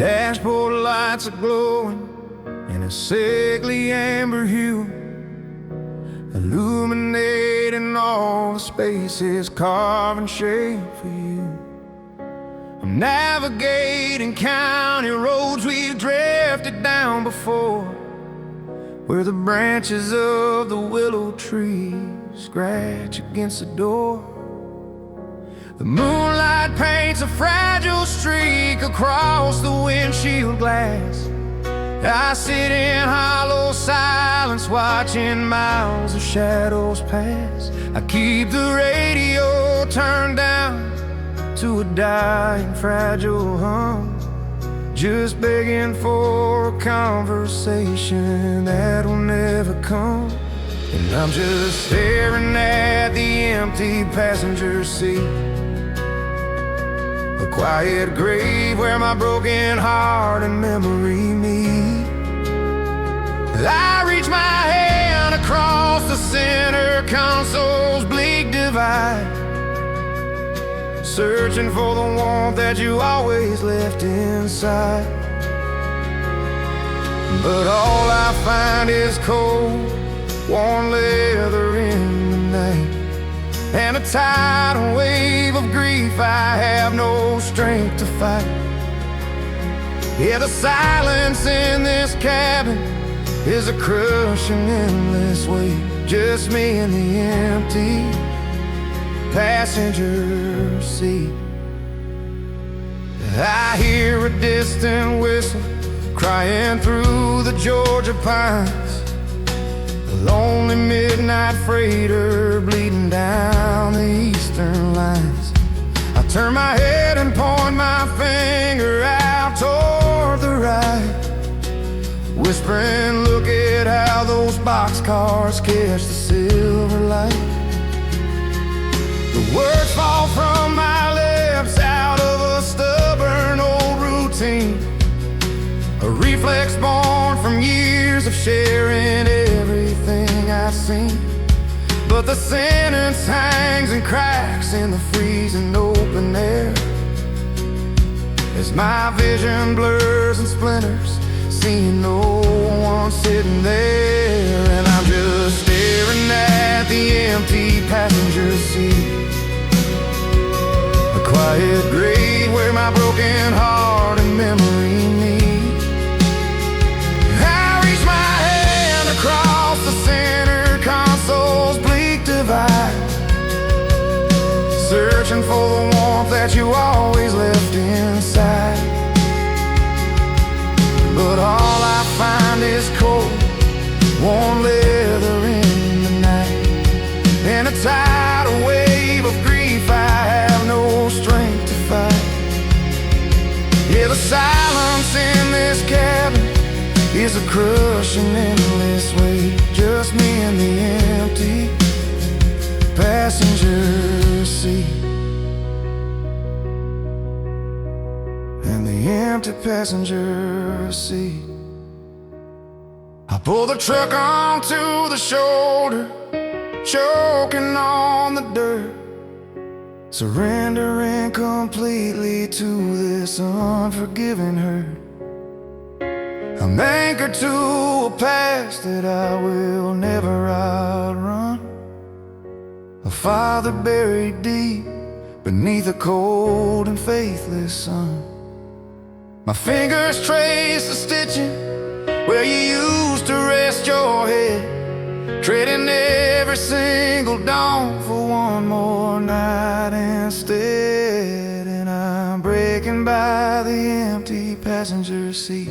Dashboard lights are glowing in a sickly amber hue, illuminating all the spaces carving shape for you. I'm navigating county roads we've drifted down before, where the branches of the willow tree scratch against the door. The moonlight paints a fragile streak across the windshield glass. I sit in hollow silence, watching miles of shadows pass. I keep the radio turned down to a dying, fragile hum, just begging for a conversation that will never come. And I'm just staring at the empty passenger seat, a quiet grave where my broken heart and memory meet. I reach my hand across the center console's bleak divide, searching for the warmth that you always left inside. But all I find is cold, worn leather in the night, and a tidal wave of grief I have no strength to fight. Yeah, the silence in this cabin is a crushing, endless weight, just me and the empty passenger seat. I hear a distant whistle crying through the Georgia pines, a lonely midnight freighter bleeding down the eastern lines. I turn my head and point my finger out toward the right, whispering, look at how those boxcars catch the silver light. The words fall from my lips out of a stubborn old routine, a reflex born from years of sharing everything I've seen. But the sentence hangs and cracks in the freezing open air as my vision blurs and splinters, seeing no one sitting there. And I'm just staring at the empty passenger seat, a quiet grave where my broken heart and memory meet. I reach my hand across the center console's bleak divide, searching for the warmth that you always left inside. But all I find is cold, warm leather in the night, and a tidal wave of grief I have no strength to fight. Yeah, the silence in this cabin is a crushing, endless weight, just me and the empty passenger seat. And the empty passenger seat. I pull the truck onto the shoulder, choking on the dirt, surrendering completely to this unforgiving hurt. I'm anchored to a past that I will never outrun, a father buried deep beneath a cold and faithless sun. My fingers trace the stitching where you used to rest your head, trading every single dawn for one more night instead. And I'm breaking by the empty passenger seat,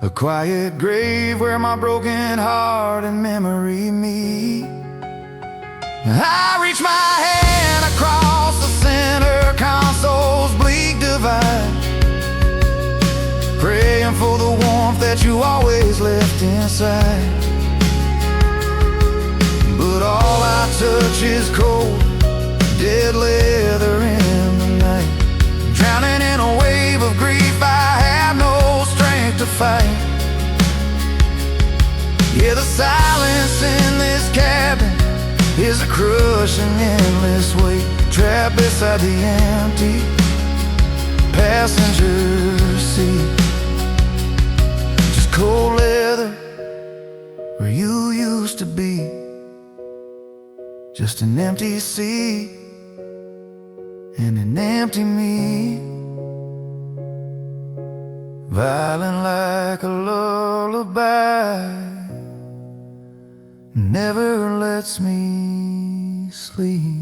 a quiet grave where my broken heart and memory meet. I reach my hand across the center console's bleak divide, praying for the warmth that you always left inside. But all I touch is cold, dead leather in the night, drowning in a wave of grief I have no strength to fight. Yeah, the silence in this cabin is a crushing, endless weight, trapped beside the empty passenger seat. Just cold leather where you used to be. Just an empty seat and an empty me, violin like a lullaby, never lets me sleep.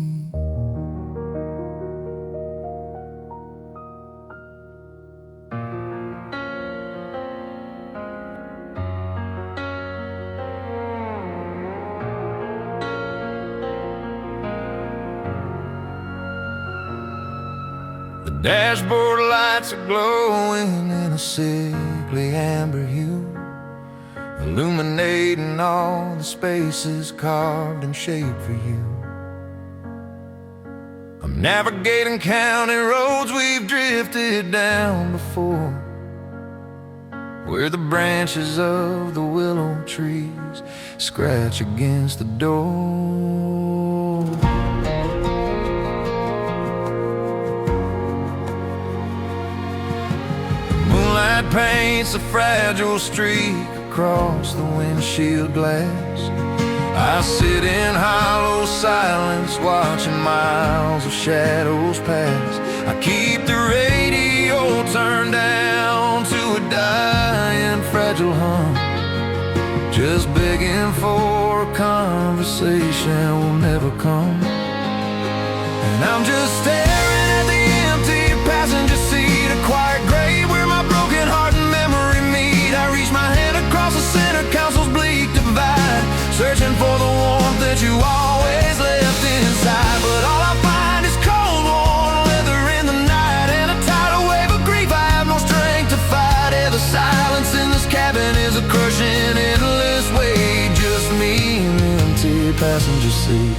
The dashboard lights are glowing in a sickly amber hue, illuminating all the spaces carved and shaped for you. I'm navigating county roads we've drifted down before, where the branches of the willow trees scratch against the door. Moonlight paints a fragile streak across the windshield glass. I sit in hollow silence, watching miles of shadows pass. I keep the radio turned down to a dying fragile hum, just begging for a conversation will never come. And I'm just staring at the empty passenger seat, a quiet grave where my broken heart and memory meet. I reach my hand across the center council's bleak divide, searching for the warmth that you always left inside. But all I find is cold, worn leather in the night, and a tidal wave of grief I have no strength to fight. Yeah, the silence in this cabin is a crushing, endless weight, just me and the empty passenger seat.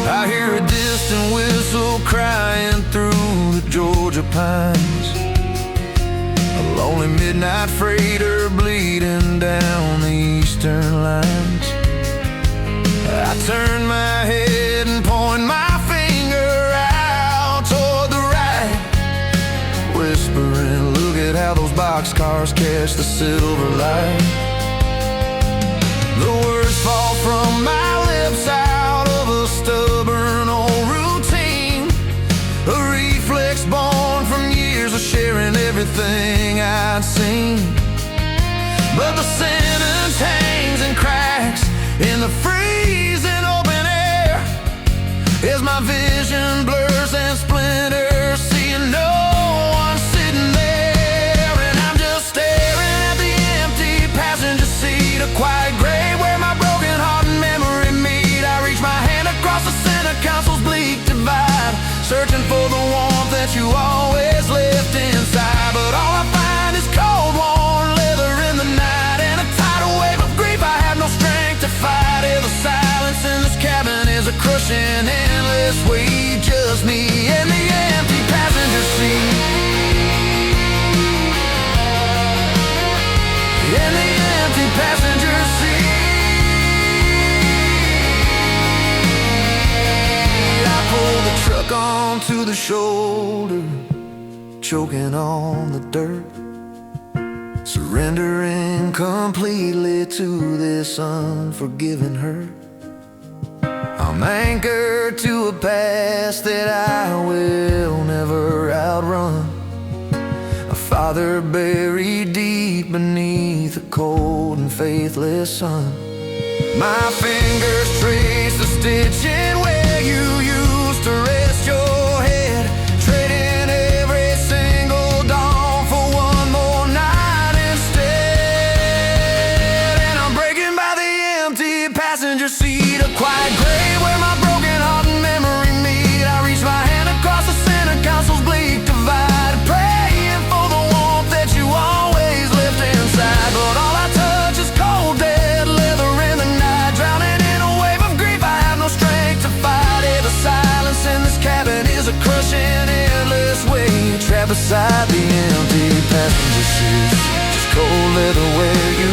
I hear a distant whistle crying through the Georgia pines, a lonely midnight freighter bleeding down the eastern lines. I turn my head and point my finger out toward the right, whispering, look at how those boxcars catch the silver light. The words fall from my lips out of a stubborn old routine, a reflex born from years of sharing everything I'd seen. But the sentence hangs and cracks in the freezing open air as my vision blurs and splinters, seeing no one sitting there. And I'm just staring at the empty passenger seat, a quiet grave where my broken heart and memory meet. I reach my hand across the center council's bleak divide, searching for the warmth that you always left inside. But all I find is cold, worn leather in the night, and a tidal wave of grief I have no strength to fight. Yeah, the silence in this cabin is a crushing, endless weight, just me and the empty passenger seat. In the empty passenger seat, I pull the truck onto the shoulder, choking on the dirt, surrendering completely to this unforgiving hurt. I'm anchored to a past that I will never outrun, a father buried deep beneath a cold and faithless sun. My fingers trace the stitching where you used to rest your head, trading every single dawn for one more night instead. And I'm breaking by the empty passenger seat, a quiet grave where my broken heart and memory meet. I reach my hand across the center council's bleak divide, praying for the warmth that you always left inside. But all I touch is cold, dead leather in the night, drowning in a wave of grief I have no strength to fight. Yeah, the silence in this cabin is a crushing, endless weight, trapped beside the empty passenger seat. Just cold leather where you